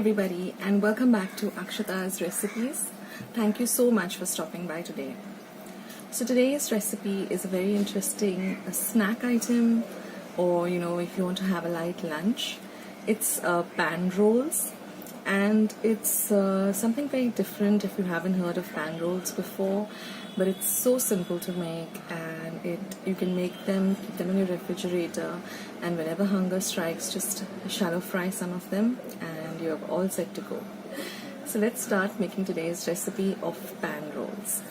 everybody, and welcome back to Akshata's Recipes. Thank you so much for stopping by today. So today's recipe is a very interesting snack item, or if you want to have a light lunch. It's pan rolls, and it's something very different if you haven't heard of pan rolls before. But it's so simple to make, and you can make them, keep them in your refrigerator, and whenever hunger strikes, just shallow fry some of them, and you're all set to go. So let's start making today's recipe of pan rolls.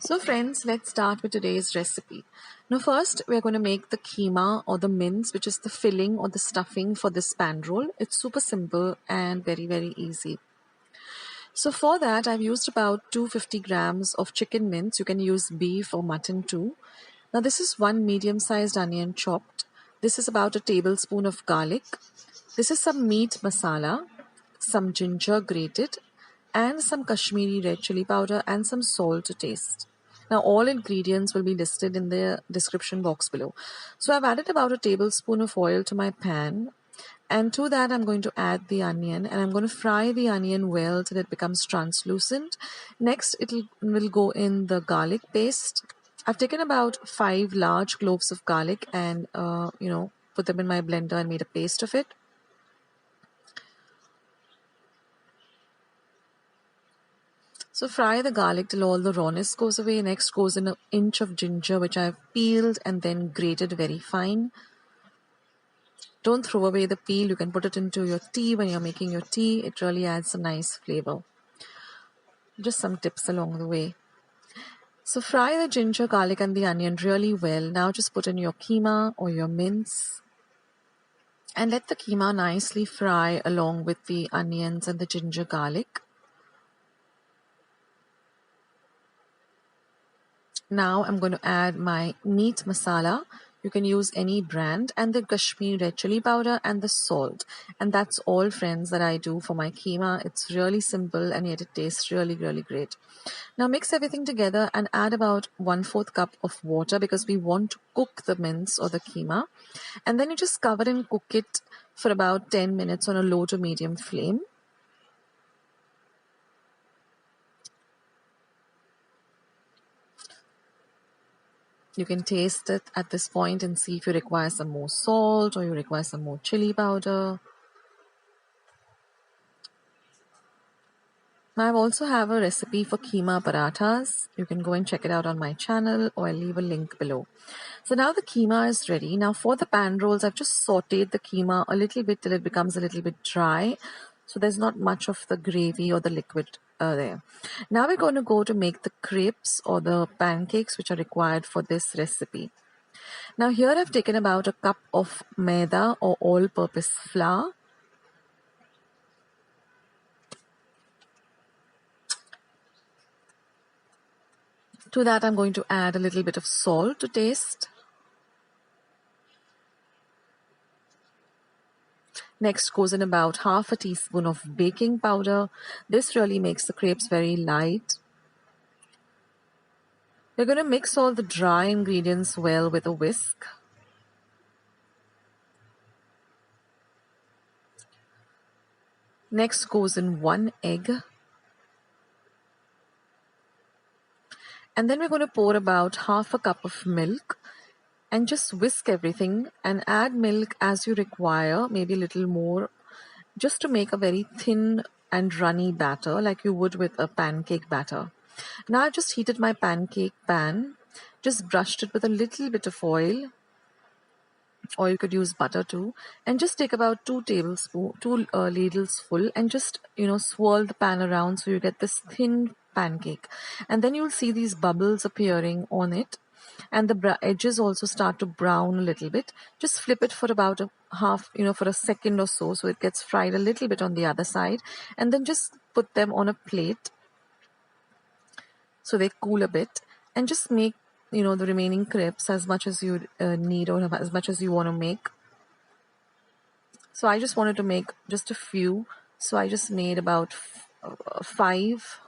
So friends, let's start with today's recipe. Now first, we're going to make the keema or the mince, which is the filling or the stuffing for this pan roll. It's super simple and very, very easy. So for that, I've used about 250 grams of chicken mince. You can use beef or mutton too. Now this is one medium-sized onion chopped. This is about a tablespoon of garlic. This is some meat masala, some ginger grated, and some Kashmiri red chili powder and some salt to taste. Now all ingredients will be listed in the description box below. So I've added about a tablespoon of oil to my pan. And to that, I'm going to add the onion, and I'm going to fry the onion well till it becomes translucent. Next, will go in the garlic paste. I've taken about 5 large cloves of garlic and, put them in my blender and made a paste of it. So fry the garlic till all the rawness goes away. Next goes in an inch of ginger, which I've peeled and then grated very fine. Don't throw away the peel. You can put it into your tea when you're making your tea. It really adds a nice flavor. Just some tips along the way. So fry the ginger, garlic and the onion really well. Now just put in your keema or your mince. And let the keema nicely fry along with the onions and the ginger garlic. Now I'm going to add my meat masala. You can use any brand, and the Kashmiri red chili powder and the salt. And that's all, friends, that I do for my keema. It's really simple and yet it tastes really, really great. Now mix everything together and add about 1/4 cup of water because we want to cook the mince or the keema. And then you just cover and cook it for about 10 minutes on a low to medium flame. You can taste it at this point and see if you require some more salt or you require some more chili powder. Now I also have a recipe for keema parathas. You can go and check it out on my channel, or I'll leave a link below. So now the keema is ready. Now for the pan rolls, I've just sauteed the keema a little bit till it becomes a little bit dry. So there's not much of the gravy or the liquid there. Now we're going to go to make the crepes or the pancakes which are required for this recipe. Now here I've taken about a cup of maida or all-purpose flour. To that I'm going to add a little bit of salt to taste. Next goes in about 1/2 teaspoon of baking powder. This really makes the crepes very light. We're going to mix all the dry ingredients well with a whisk. Next goes in 1 egg. And then we're going to pour about 1/2 cup of milk and just whisk everything and add milk as you require, maybe a little more, just to make a very thin and runny batter like you would with a pancake batter. Now I've just heated my pancake pan, just brushed it with a little bit of oil, or you could use butter too, and just take about 2 ladles full and just swirl the pan around so you get this thin pancake. And then you'll see these bubbles appearing on it, and the edges also start to brown a little bit. Just flip it for about a half, for a second or so it gets fried a little bit on the other side, and then just put them on a plate so they cool a bit, and just make the remaining crepes as much as you need or as much as you want to make. So I just wanted to make just a few, so I just made about 5.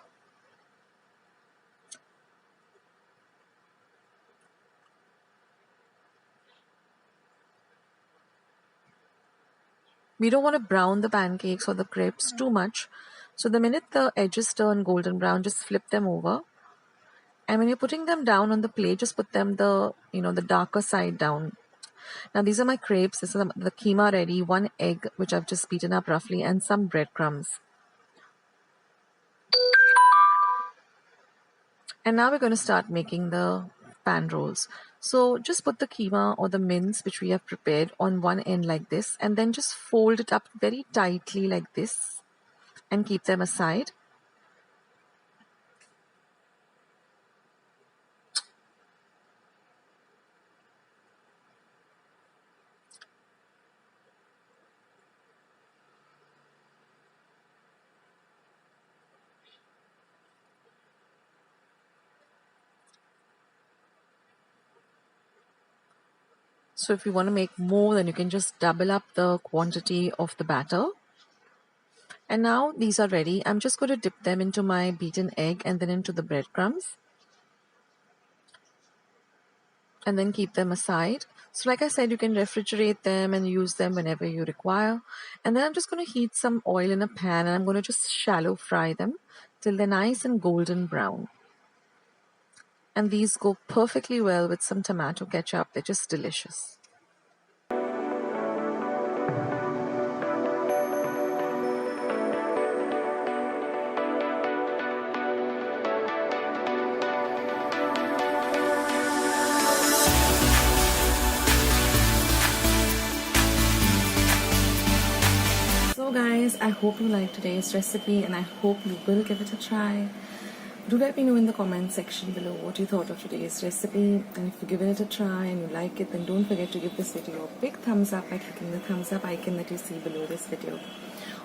We don't want to brown the pancakes or the crepes too much. So the minute the edges turn golden brown, just flip them over. And when you're putting them down on the plate, just put them the darker side down. Now these are my crepes. This is the keema ready, 1 egg which I've just beaten up roughly, and some breadcrumbs. And now we're going to start making the pan rolls. So just put the keema or the mince which we have prepared on one end like this, and then just fold it up very tightly like this and keep them aside. So if you want to make more, then you can just double up the quantity of the batter. And now these are ready. I'm just going to dip them into my beaten egg and then into the breadcrumbs. And then keep them aside. So like I said, you can refrigerate them and use them whenever you require. And then I'm just going to heat some oil in a pan, and I'm going to just shallow fry them till they're nice and golden brown. And these go perfectly well with some tomato ketchup. They're just delicious. So guys, I hope you liked today's recipe, and I hope you will give it a try. Do let me know in the comment section below what you thought of today's recipe, and if you've given it a try and you like it, then don't forget to give this video a big thumbs up by clicking the thumbs up icon that you see below this video.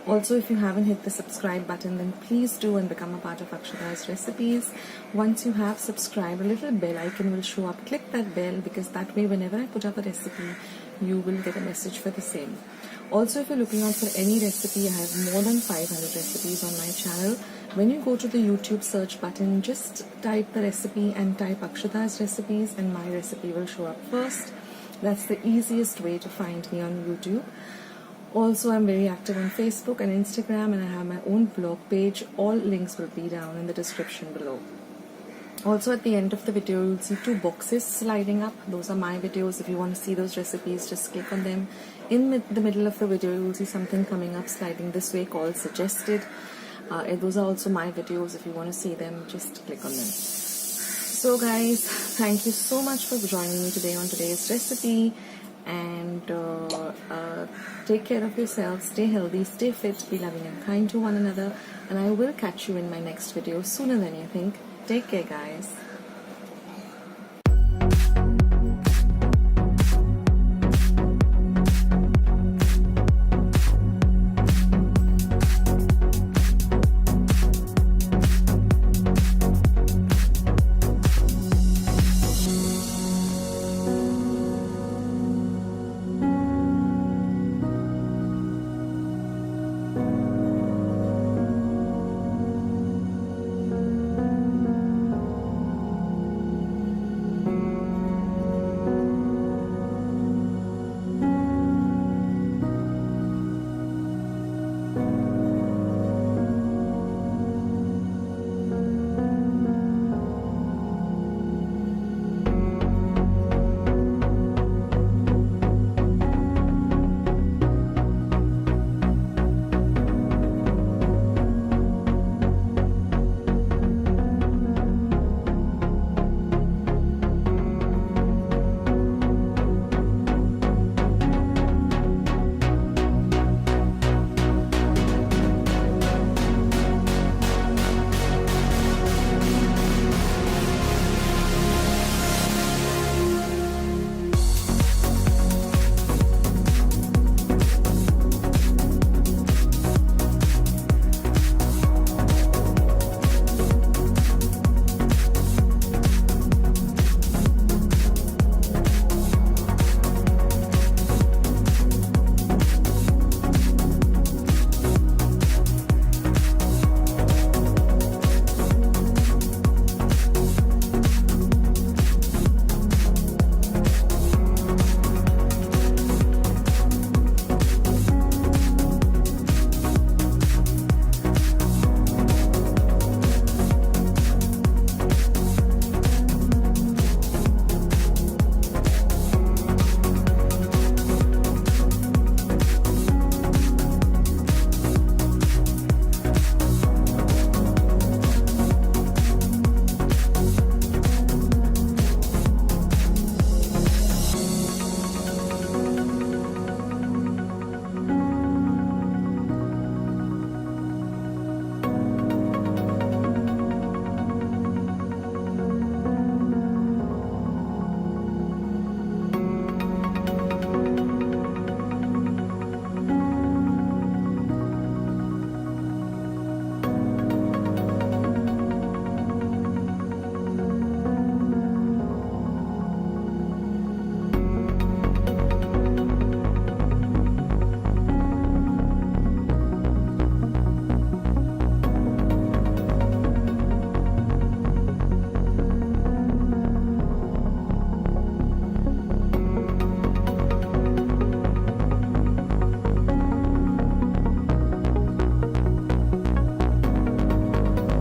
Also, if you haven't hit the subscribe button, then please do and become a part of Akshata's recipes. Once you have subscribed, a little bell icon will show up. Click that bell, because that way whenever I put up a recipe, you will get a message for the same. Also, if you're looking out for any recipe, I have more than 500 recipes on my channel. When you go to the YouTube search button, just type the recipe and type Akshata's recipes, and my recipe will show up first. That's the easiest way to find me on YouTube. Also, I'm very active on Facebook and Instagram, and I have my own blog page. All links will be down in the description below. Also, at the end of the video, you'll see 2 boxes sliding up. Those are my videos. If you want to see those recipes, just click on them. In the middle of the video, you'll see something coming up sliding this way called suggested. Those are also my videos. If you want to see them, just click on them. So guys, thank you so much for joining me today on today's recipe. And take care of yourselves, stay healthy, stay fit, be loving and kind to one another. And I will catch you in my next video sooner than you think. Take care, guys.